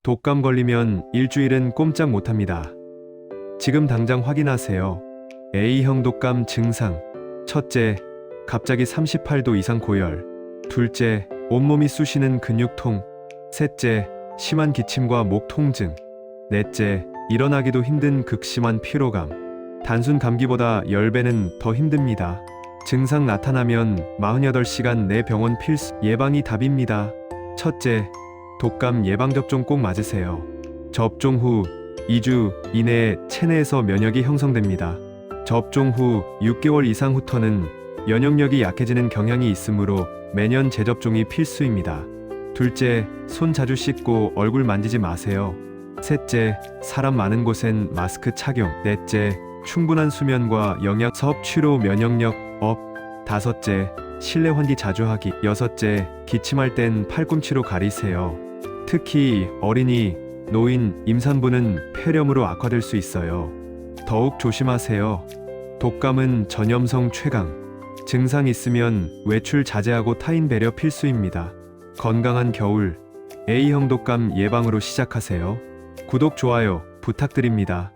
독감 걸리면 일주일은 꼼짝 못합니다. 지금 당장 확인하세요. A형 독감 증상. 첫째, 갑자기 38도 이상 고열. 둘째, 온몸이 쑤시는 근육통. 셋째, 심한 기침과 목 통증. 넷째, 일어나기도 힘든 극심한 피로감. 단순 감기보다 10배는 더 힘듭니다. 증상 나타나면 48시간 내 병원 필수. 예방이 답입니다. 첫째, 독감 예방접종 꼭 맞으세요. 접종 후 2주 이내에 체내에서 면역이 형성됩니다. 접종 후 6개월 이상 후터는 면역력이 약해지는 경향이 있으므로 매년 재접종이 필수입니다. 둘째, 손 자주 씻고 얼굴 만지지 마세요. 셋째, 사람 많은 곳엔 마스크 착용. 넷째, 충분한 수면과 영양 섭취로 면역력 업. 다섯째, 실내 환기 자주 하기. 여섯째, 기침할 땐 팔꿈치로 가리세요. 특히 어린이, 노인, 임산부는 폐렴으로 악화될 수 있어요. 더욱 조심하세요. 독감은 전염성 최강. 증상 있으면 외출 자제하고 타인 배려 필수입니다. 건강한 겨울, A형 독감 예방으로 시작하세요. 구독, 좋아요 부탁드립니다.